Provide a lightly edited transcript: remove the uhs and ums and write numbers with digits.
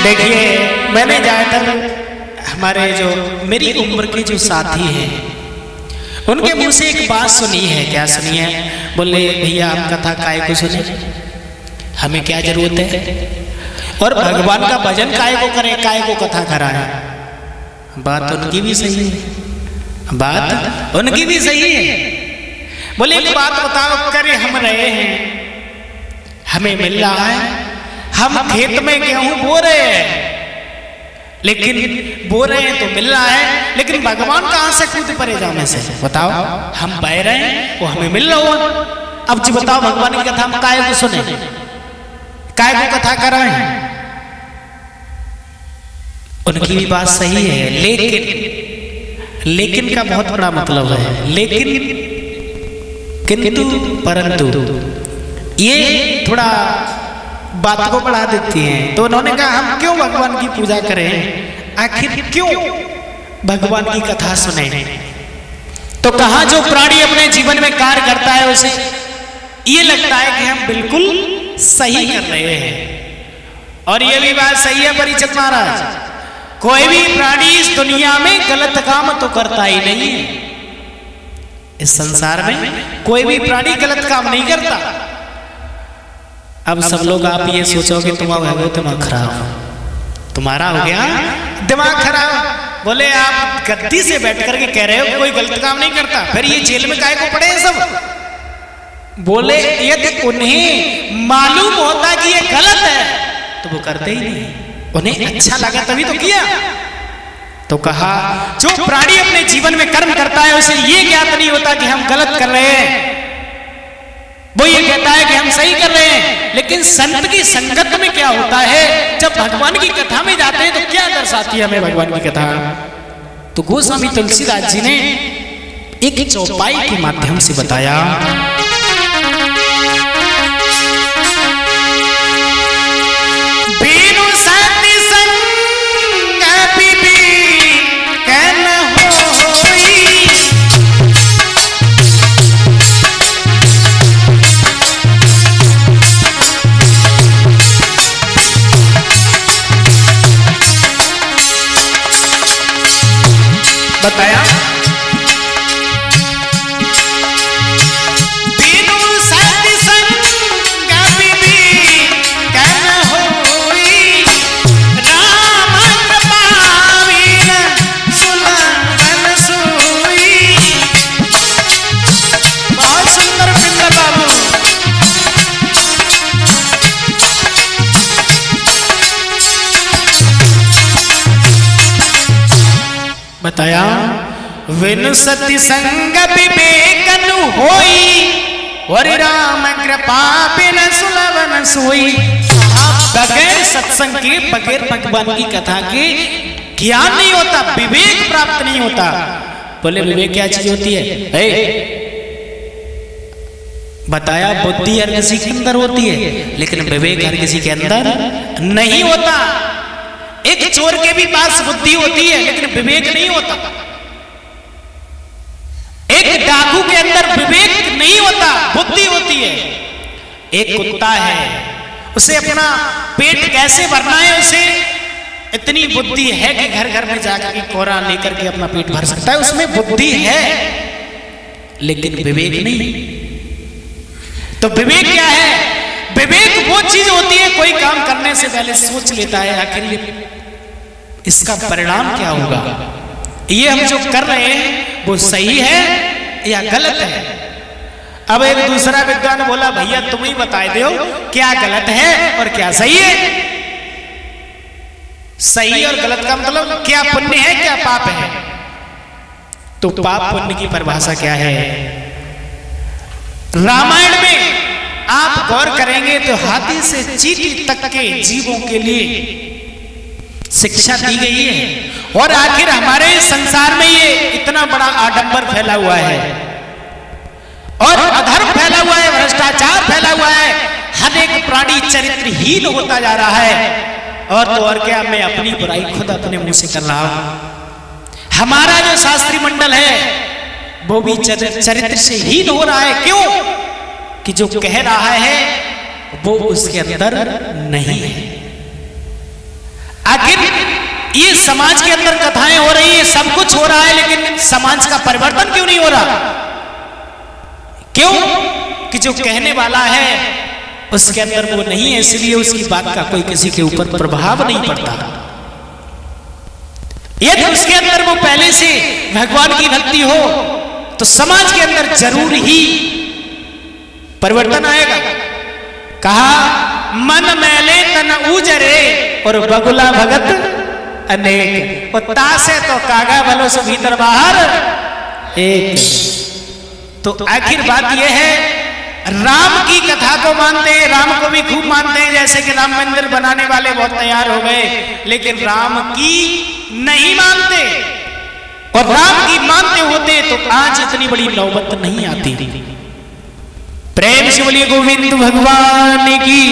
देखिए, मैंने ज़्यादातर हमारे जो मेरी उम्र के जो साथी हैं उनके मुंह से एक बात सुनी है। क्या सुनी है? बोले भैया हम कथा काय को सुने, हमें क्या जरूरत है, और भगवान का भजन काय को करें, काय को कथा कराएं। बात उनकी भी सही है, बात उनकी भी सही है। बोले एक बात बताओ, करे हम रहे हैं, हमें मिल रहा है, हम खेत में गेहूं बो रहे हैं, लेकिन बो रहे हैं तो मिल रहा है, लेकिन भगवान कहां से कूद पड़े जाने से? बताओ, हम बह रहे हैं वो हमें मिल रहा हो। अब जी बताओ, भगवान की कथा हम काय को सुने, काय को कथा कराएं? उनकी भी बात सही है, लेकिन का बहुत बड़ा मतलब है। लेकिन किंतु परंतु ये थोड़ा बात को बढ़ा देती हैं। तो उन्होंने कहा हम क्यों भगवान की पूजा करें, आखिर क्यों भगवान की कथा सुने? तो कहा जो प्राणी अपने जीवन में कार्य करता है उसे ये लगता है कि हम बिल्कुल सही कर रहे हैं। और ये भी बात सही है परीक्षित महाराज, कोई भी प्राणी इस दुनिया में गलत काम तो करता ही नहीं है। इस संसार में कोई भी प्राणी गलत काम नहीं करता। अब सब लोग आप ये सोचोगे तुम्हारा हो गया दिमाग खराब, तुम्हारा हो गया दिमाग खराब। बोले आप गद्दी से बैठ करके कह रहे हो कोई गलत काम नहीं करता, फिर ये जेल में काहे को पड़े हैं सब? बोले यदि उन्हें मालूम होता कि ये गलत है तो वो करते ही नहीं, उन्हें अच्छा लगा तभी तो किया। तो कहा जो प्राणी अपने जीवन में कर्म करता है उसे ये ज्ञात नहीं होता कि हम गलत कर रहे हैं, वो ये कहता है कि हम सही कर रहे हैं। लेकिन संत की संगत में क्या होता है, जब भगवान की कथा में जाते हैं तो क्या दर्शाती है हमें भगवान की कथा? तो गोस्वामी तुलसीदास जी ने एक चौपाई के माध्यम से बताया। बताया बताया विनु सति संग विवेकन होई, और राम कृपा बिन सुलभन सोई। बगैर सत्संग के, बगैर भगवान की कथा के ज्ञान नहीं होता, विवेक प्राप्त नहीं होता। बोले विवेक क्या चीज होती है? बताया बुद्धि हर किसी के अंदर होती है, लेकिन विवेक हर किसी के अंदर नहीं होता। एक चोर के भी पास बुद्धि होती है लेकिन विवेक नहीं होता। एक डाकू के अंदर विवेक नहीं होता, बुद्धि होती है। एक कुत्ता है, उसे अपना पेट कैसे भरना है उसे इतनी बुद्धि है कि घर घर में जाकर के कोरा लेकर के अपना पेट भर सकता है, उसमें बुद्धि है लेकिन विवेक नहीं। तो विवेक क्या है? विवेक वो चीज होती है कोई काम करने से पहले सोच लेता है आखिर ये इसका परिणाम क्या होगा, ये हम जो कर रहे हैं वो सही है या गलत है। अब एक दूसरा विद्वान बोला भैया तुम ही बता दो क्या गलत है और क्या सही है। सही और गलत का मतलब क्या पुण्य है क्या पाप है? तो पाप पुण्य की परिभाषा क्या है? रामायण में आप गौर करेंगे तो हाथी से चींटी तक के जीवों के लिए शिक्षा दी गई है। और आखिर हमारे संसार में ये इतना बड़ा आडंबर फैला हुआ है और अधर्म फैला हुआ है, भ्रष्टाचार फैला हुआ है, हर एक प्राणी चरित्रहीन होता जा रहा है। और तो और क्या, मैं अपनी बुराई खुद अपने मुंह से कर रहा हूं। हमारा जो शास्त्री मंडल है वो भी चरित्र से हीन हो रहा है। क्यों? कि जो कह रहा है वो उसके अंदर नहीं है। आखिर ये समाज के अंदर कथाएं हो रही है, सब कुछ हो रहा है, लेकिन समाज का परिवर्तन क्यों नहीं हो रहा? क्यों? कि जो कहने वाला है उसके अंदर वो नहीं है, इसलिए उसकी बात का कोई किसी के ऊपर प्रभाव नहीं पड़ता। यदि उसके अंदर वो पहले से भगवान की भक्ति हो तो समाज के अंदर जरूर ही परिवर्तन आएगा। कहा मन मैले तन उजरे और बगुला भगत अनेक, और तासे तो कागा बलो से भीतर बाहर एक। तो आखिर बात यह है, राम की कथा को मानते हैं, राम को भी खूब मानते हैं, जैसे कि राम मंदिर बनाने वाले बहुत तैयार हो गए, लेकिन राम की नहीं मानते। और राम की मानते होते तो आज इतनी बड़ी नौबत नहीं आती। प्रेम से बोलिए गोविंद भगवान की।